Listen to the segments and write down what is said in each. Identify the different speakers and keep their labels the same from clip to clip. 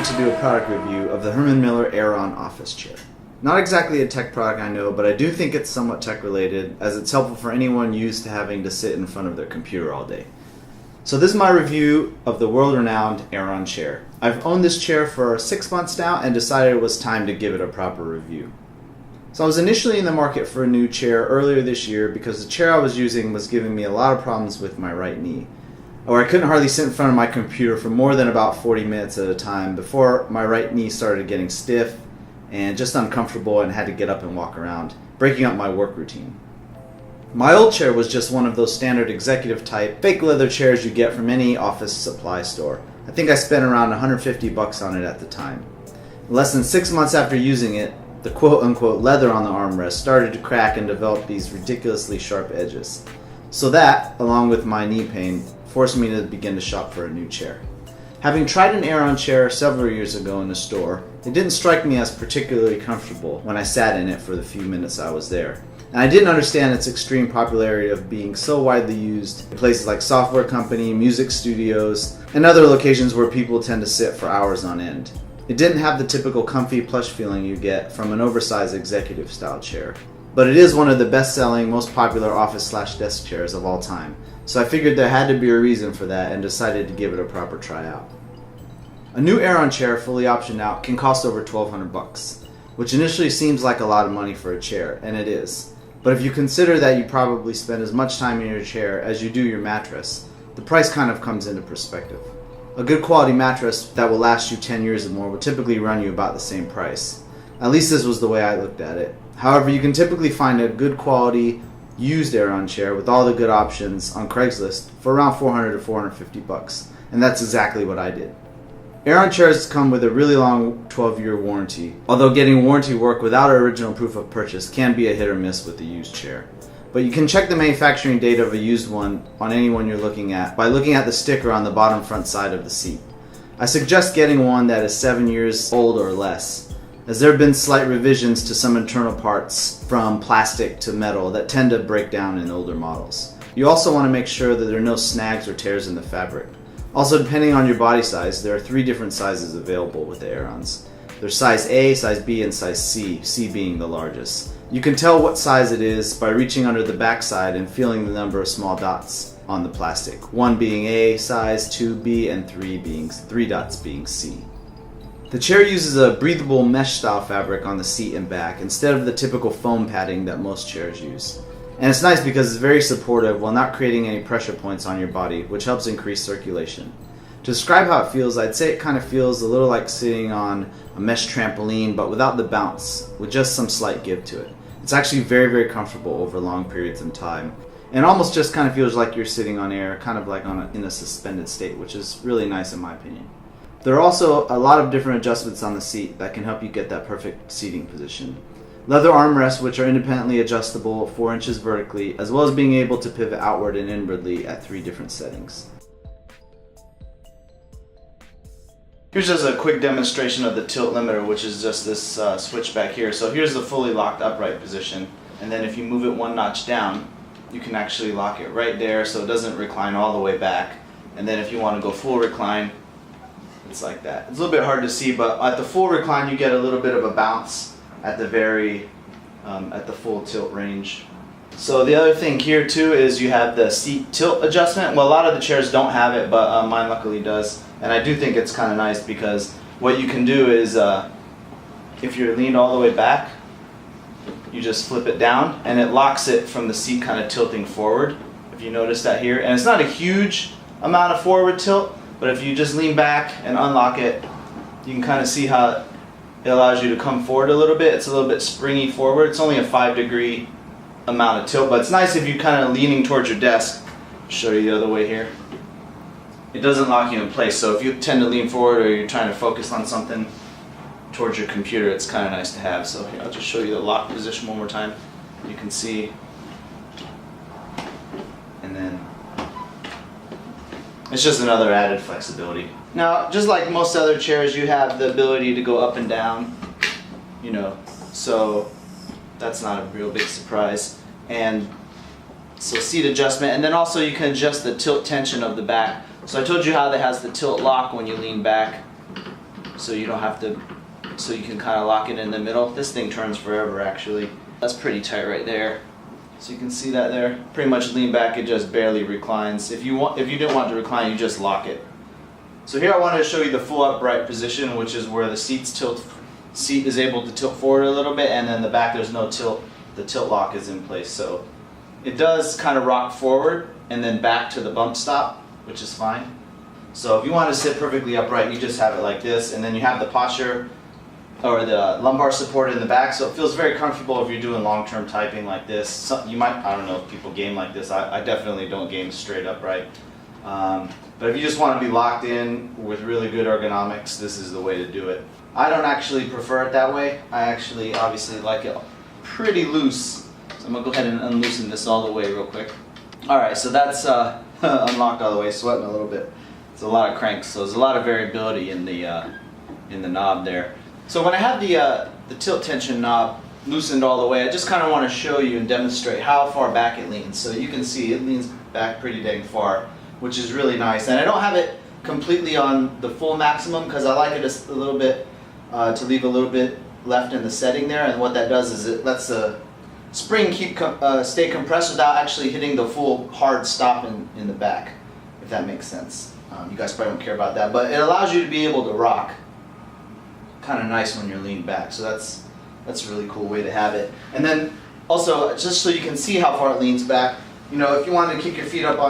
Speaker 1: wanted to do a product review of the Herman Miller Aeron office chair. Not exactly a tech product, I know, but I do think it's somewhat tech related, as it's helpful for anyone used to having to sit in front of their computer all day. So this is my review of the world-renowned Aeron chair. I've owned this chair for 6 months now and decided it was time to give it a proper review. So I was initially in the market for a new chair earlier this year because the chair I was using was giving me a lot of problems with my right knee, or I couldn't hardly sit in front of my computer for more than about 40 minutes at a time before my right knee started getting stiff and just uncomfortable and had to get up and walk around, breaking up my work routine. My old chair was just one of those standard executive type fake leather chairs you get from any office supply store. I think I spent around $150 on it at the time. Less than 6 months after using it, the quote-unquote leather on the armrest started to crack and develop these ridiculously sharp edges. So that, along with my knee pain, forced me to begin to shop for a new chair. Having tried an Aeron chair several years ago in the store, it didn't strike me as particularly comfortable when I sat in it for the few minutes I was there. And I didn't understand its extreme popularity of being so widely used in places like software company, music studios, and other locations where people tend to sit for hours on end. It didn't have the typical comfy plush feeling you get from an oversized executive style chair. But it is one of the best-selling, most popular office/desk chairs of all time. So I figured there had to be a reason for that and decided to give it a proper try out. A new Aeron chair fully optioned out can cost over $1,200, which initially seems like a lot of money for a chair, and it is. But if you consider that you probably spend as much time in your chair as you do your mattress, the price kind of comes into perspective. A good quality mattress that will last you 10 years or more will typically run you about the same price. At least this was the way I looked at it. However, you can typically find a good quality used Aeron chair with all the good options on Craigslist for around $400 to $450, and that's exactly what I did. Aeron chairs come with a really long 12-year warranty, although getting warranty work without original proof of purchase can be a hit or miss with a used chair. But you can check the manufacturing date of a used one on any one you're looking at by looking at the sticker on the bottom front side of the seat. I suggest getting one that is 7 years old or less, as there have been slight revisions to some internal parts from plastic to metal that tend to break down in older models. You also want to make sure that there are no snags or tears in the fabric. Also, depending on your body size, there are 3 different sizes available with the Aerons. There's size A, size B, and size C, C being the largest. You can tell what size it is by reaching under the backside and feeling the number of small dots on the plastic, 1 being A size, 2 B, and 3 dots being C. The chair uses a breathable mesh style fabric on the seat and back instead of the typical foam padding that most chairs use. And it's nice because it's very supportive while not creating any pressure points on your body, which helps increase circulation. To describe how it feels, I'd say it kind of feels a little like sitting on a mesh trampoline, but without the bounce, with just some slight give to it. It's actually very, very comfortable over long periods of time. And almost just kind of feels like you're sitting on air, kind of like in a suspended state, which is really nice in my opinion. There are also a lot of different adjustments on the seat that can help you get that perfect seating position. Leather armrests, which are independently adjustable 4 inches vertically, as well as being able to pivot outward and inwardly at 3 different settings. Here's just a quick demonstration of the tilt limiter, which is just this switch back here. So here's the fully locked upright position, and then if you move it 1 notch down, you can actually lock it right there so it doesn't recline all the way back. And then if you want to go full recline, it's like that. It's a little bit hard to see, but at the full recline you get a little bit of a bounce at the at the full tilt range. So the other thing here too is you have the seat tilt adjustment. Well, a lot of the chairs don't have it, but mine luckily does. And I do think it's kind of nice because what you can do is if you're leaned all the way back, you just flip it down and it locks it from the seat kind of tilting forward, if you notice that here. And it's not a huge amount of forward tilt, but if you just lean back and unlock it, you can kind of see how it allows you to come forward a little bit. It's a little bit springy forward. It's only a 5-degree amount of tilt, but it's nice if you're kind of leaning towards your desk. I'll show you the other way here. It doesn't lock you in place, so if you tend to lean forward or you're trying to focus on something towards your computer, it's kind of nice to have. So here, I'll just show you the lock position one more time. You can see, and then it's just another added flexibility. Now, just like most other chairs, you have the ability to go up and down, so that's not a real big surprise. And so seat adjustment, and then also you can adjust the tilt tension of the back. So I told you how that has the tilt lock when you lean back. so you don't have to, so you can kind of lock it in the middle. This thing turns forever actually. That's pretty tight right there. So you can see that there. Pretty much lean back, it just barely reclines. If you didn't want to recline, you just lock it. So here I wanted to show you the full upright position, which is where the seat is able to tilt forward a little bit, and then the back there's no tilt. The tilt lock is in place, so it does kind of rock forward and then back to the bump stop, which is fine. So if you want to sit perfectly upright, you just have it like this, and then you have the posture or the lumbar support in the back, so it feels very comfortable if you're doing long-term typing like this. You might, I don't know if people game like this. I definitely don't game straight upright. But if you just want to be locked in with really good ergonomics, this is the way to do it. I don't actually prefer it that way. I actually obviously like it pretty loose. So I'm going to go ahead and unloosen this all the way real quick. Alright, so that's unlocked all the way, sweating a little bit. It's a lot of cranks, so there's a lot of variability in the knob there. So when I have the tilt tension knob loosened all the way, I just kind of want to show you and demonstrate how far back it leans. So you can see it leans back pretty dang far, which is really nice. And I don't have it completely on the full maximum because I like it just a little bit to leave a little bit left in the setting there. And what that does is it lets the spring stay compressed without actually hitting the full hard stop in the back, if that makes sense. You guys probably don't care about that, but it allows you to be able to rock. Kind of nice when you're leaned back, so that's a really cool way to have it. And then also, just so you can see how far it leans back, you know, if you want to kick your feet up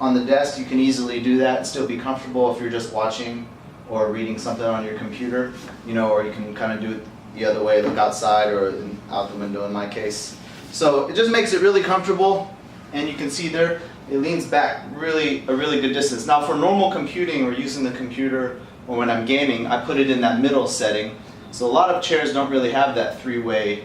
Speaker 1: on the desk, you can easily do that and still be comfortable if you're just watching or reading something on your computer, you know, or you can kind of do it the other way, look outside or out the window in my case. So it just makes it really comfortable, and you can see there it leans back a really good distance. Now for normal computing or using the computer or when I'm gaming, I put it in that middle setting. So a lot of chairs don't really have that three-way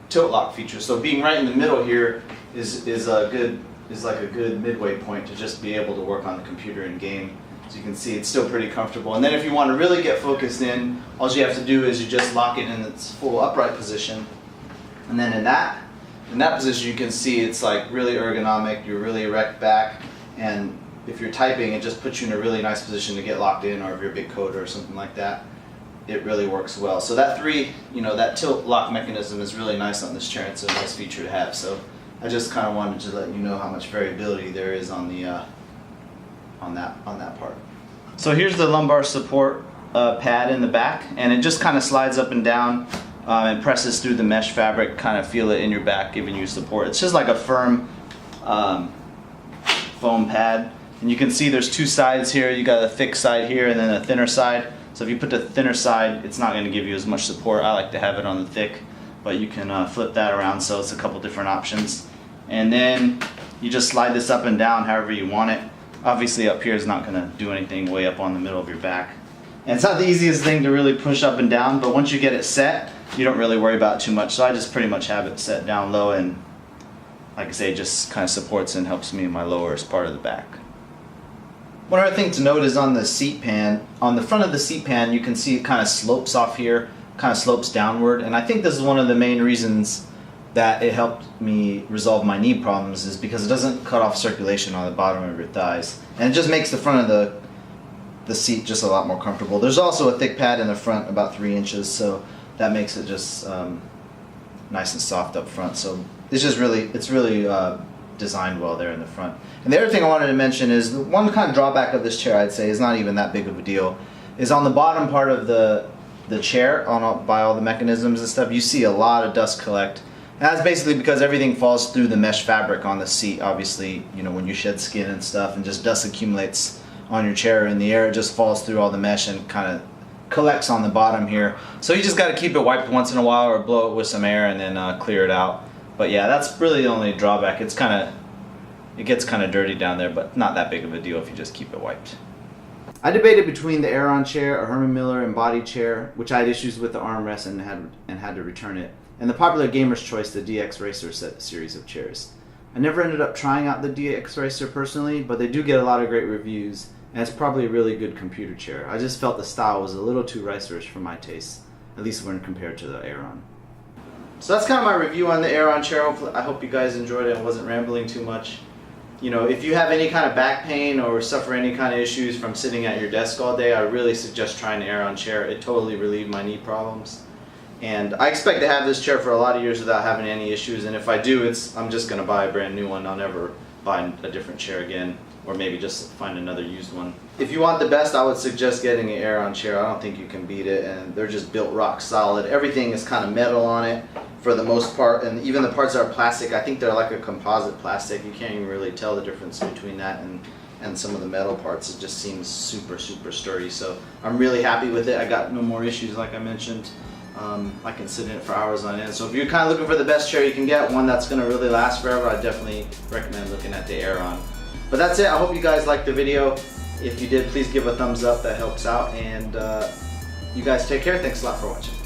Speaker 1: tilt lock feature. So being right in the middle here is like a good midway point to just be able to work on the computer and game. So you can see it's still pretty comfortable. And then if you want to really get focused in, all you have to do is you just lock it in its full upright position. And then in that position you can see it's like really ergonomic, you're really erect back, and if you're typing it just puts you in a really nice position to get locked in, or if you're a big coder or something like that, it really works well. So that that tilt lock mechanism is really nice on this chair. It's a nice feature to have. So I just kind of wanted to let you know how much variability there is on the on that part. So here's the lumbar support pad in the back, and it just kind of slides up and down and presses through the mesh fabric. Kind of feel it in your back, giving you support. It's just like a firm foam pad, and you can see there's two sides here. You got a thick side here and then a thinner side. So if you put the thinner side, it's not going to give you as much support. I like to have it on the thick, but you can flip that around, so it's a couple different options. And then you just slide this up and down however you want it. Obviously up here is not going to do anything way up on the middle of your back. And it's not the easiest thing to really push up and down, but once you get it set, you don't really worry about it too much. So I just pretty much have it set down low, and like I say, it just kind of supports and helps me in my lowest part of the back. One other thing to note is on the seat pan. On the front of the seat pan, you can see it kind of slopes off here, kind of slopes downward, and I think this is one of the main reasons that it helped me resolve my knee problems, is because it doesn't cut off circulation on the bottom of your thighs, and it just makes the front of the seat just a lot more comfortable. There's also a thick pad in the front, about 3 inches, so that makes it just nice and soft up front. So it's really designed well there in the front. And the other thing I wanted to mention is the one kind of drawback of this chair, I'd say, is not even that big of a deal, is on the bottom part of the chair, by all the mechanisms and stuff, you see a lot of dust collect. And that's basically because everything falls through the mesh fabric on the seat. Obviously, you know, when you shed skin and stuff, and just dust accumulates on your chair in the air, it just falls through all the mesh and kind of collects on the bottom here. So you just got to keep it wiped once in a while, or blow it with some air and then clear it out. But yeah, that's really the only drawback. It gets kind of dirty down there, but not that big of a deal if you just keep it wiped. I debated between the Aeron chair, a Herman Miller embodied chair, which I had issues with the armrest and had to return it, and the popular gamer's choice, the DX Racer series of chairs. I never ended up trying out the DX Racer personally, but they do get a lot of great reviews, and it's probably a really good computer chair. I just felt the style was a little too racerish for my taste, at least when compared to the Aeron. So that's kind of my review on the Aeron chair. I hope you guys enjoyed it and wasn't rambling too much. You know, if you have any kind of back pain or suffer any kind of issues from sitting at your desk all day, I really suggest trying the Aeron chair. It totally relieved my knee problems. And I expect to have this chair for a lot of years without having any issues. And if I do, I'm just going to buy a brand new one. I'll never buy a different chair again, or maybe just find another used one. If you want the best, I would suggest getting an Aeron chair. I don't think you can beat it, and they're just built rock solid. Everything is kind of metal on it for the most part, and even the parts that are plastic, I think they're like a composite plastic. You can't even really tell the difference between that and some of the metal parts. It just seems super, super sturdy. So I'm really happy with it. I got no more issues, like I mentioned. I can sit in it for hours on end. So if you're kind of looking for the best chair you can get, one that's going to really last forever, I definitely recommend looking at the Aeron. But that's it. I hope you guys liked the video. If you did, please give a thumbs up. That helps out. And you guys take care. Thanks a lot for watching.